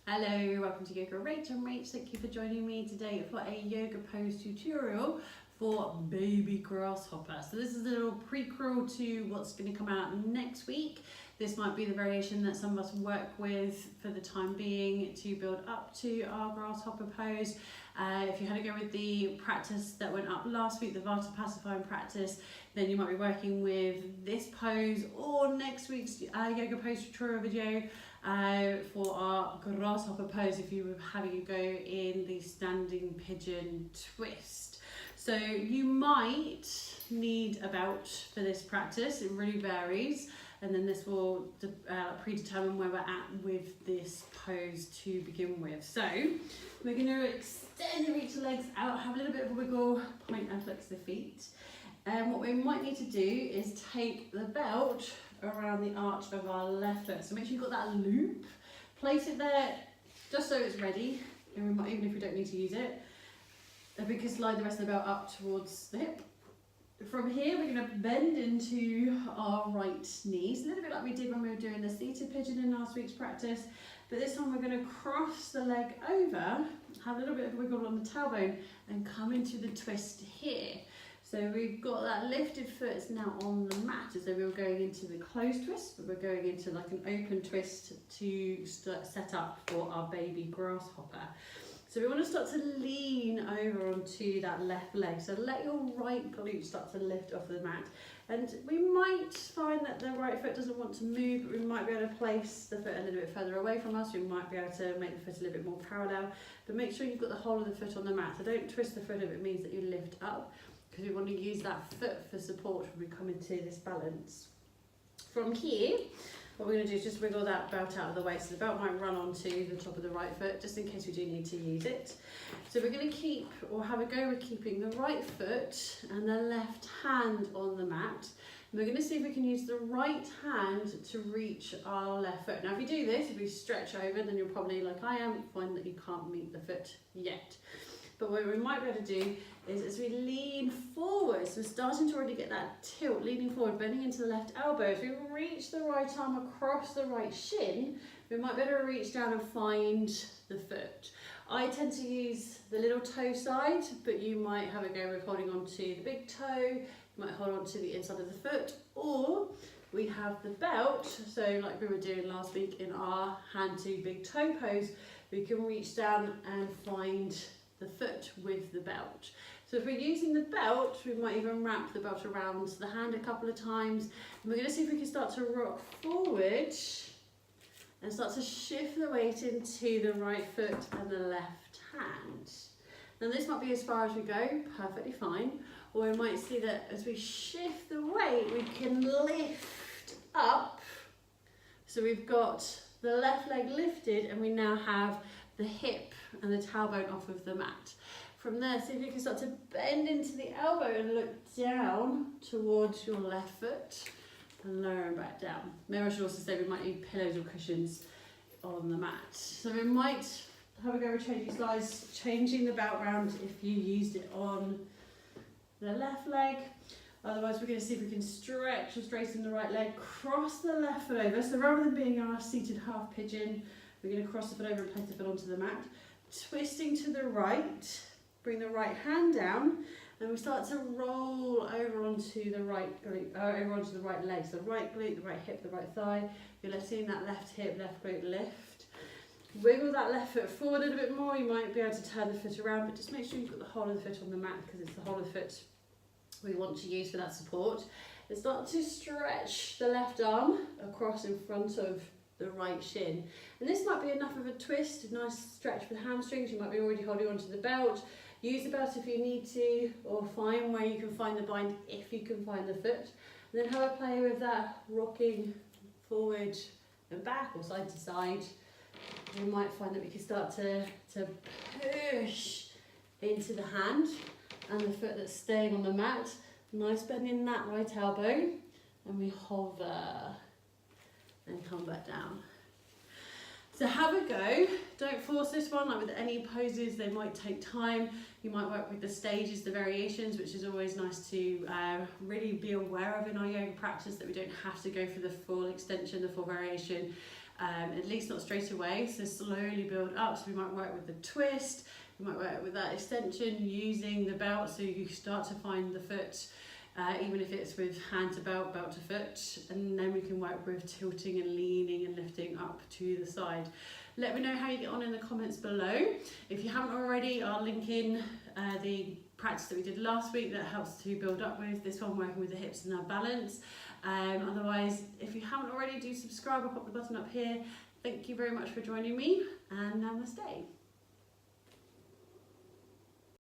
Hello, welcome to Yoga Rach. I'm Rach. Thank you for joining me today for a yoga pose tutorial for baby grasshopper. So this is a little prequel to what's going to come out next week. This might be the variation that some of us work with for the time being to build up to our grasshopper pose. If you had to go with the practice that went up last week, the Vata pacifying practice, then you might be working with this pose or next week's yoga pose tutorial video for our grasshopper pose if you were having a go in the standing pigeon twist. So you might need a belt for this practice, it really varies, and then this will predetermine where we're at with this pose to begin with. So we're going to extend and reach the legs out, have a little bit of a wiggle, point and flex the feet. And what we might need to do is take the belt around the arch of our left foot. So make sure you've got that loop, place it there just so it's ready, and we might, even if we don't need to use it. And we can slide the rest of the belt up towards the hip. From here we're going to bend into our right knees, a little bit like we did when we were doing the seated pigeon in last week's practice, but this time we're going to cross the leg over, have a little bit of a wiggle on the tailbone and come into the twist here. So we've got that lifted foot now on the mat as though we were going into the closed twist, but we're going into like an open twist to set up for our baby grasshopper. So we want to start to lean over onto that left leg. So let your right glute start to lift off the mat. And we might find that the right foot doesn't want to move, but we might be able to place the foot a little bit further away from us. We might be able to make the foot a little bit more parallel, but make sure you've got the whole of the foot on the mat. So don't twist the foot if it means that you lift up, because we want to use that foot for support when we come into this balance. From here, what we're going to do is just wiggle that belt out of the way, so the belt might run onto the top of the right foot, just in case we do need to use it. So we're going to keep, or have a go with keeping the right foot and the left hand on the mat. And we're going to see if we can use the right hand to reach our left foot. Now if you do this, if you stretch over, then you'll probably, like I am, find that you can't meet the foot yet. But what we might be able to do is as we lean forward, so we're starting to already get that tilt, leaning forward, bending into the left elbow. As we reach the right arm across the right shin, we might be able to reach down and find the foot. I tend to use the little toe side, but you might have a go with holding on to the big toe, you might hold on to the inside of the foot, or we have the belt, so like we were doing last week in our hand to big toe pose, we can reach down and find the foot with the belt. So if we're using the belt, we might even wrap the belt around the hand a couple of times, and we're going to see if we can start to rock forward and start to shift the weight into the right foot and the left hand. Now this might be as far as we go, perfectly fine, or we might see that as we shift the weight we can lift up, so we've got the left leg lifted and we now have the hip and the tailbone off of the mat. From there, see if you can start to bend into the elbow and look down towards your left foot and lower and back down. Maybe I should also say we might need pillows or cushions on the mat. So we might have a go with changing slides, changing the belt round if you used it on the left leg. Otherwise we're going to see if we can stretch and straighten the right leg, cross the left foot over. So rather than being our seated half pigeon, we're going to cross the foot over and place the foot onto the mat, twisting to the right, bring the right hand down, and we start to roll over onto the right glute, over onto the right leg. So the right glute, the right hip, the right thigh. You're seeing that left hip, left glute lift. Wiggle that left foot forward a little bit more. You might be able to turn the foot around, but just make sure you've got the whole of the foot on the mat, because it's the whole of the foot we want to use for that support. And start to stretch the left arm across in front of the right shin, and this might be enough of a twist, a nice stretch for the hamstrings. You might be already holding onto the belt. Use the belt if you need to, or find where you can find the bind if you can find the foot, and then have a play with that, rocking forward and back or side to side. You might find that we can start to push into the hand and the foot that's staying on the mat. Nice bend in that right elbow, and we hover and come back down. So have a go, don't force this one. Like with any poses, they might take time. You might work with the stages, the variations, which is always nice to really be aware of in our yoga practice, that we don't have to go for the full extension, the full variation. at least not straight away, so slowly build up. So we might work with the twist, we might work with that extension using the belt, so you start to find the foot, even if it's with hand to belt, belt to foot, and then we can work with tilting and leaning and lifting up to the side. Let me know how you get on in the comments below. If you haven't already, I'll link in the practice that we did last week that helps to build up with this one, working with the hips and our balance. Otherwise, if you haven't already, do subscribe. I'll pop the button up here. Thank you very much for joining me, and namaste.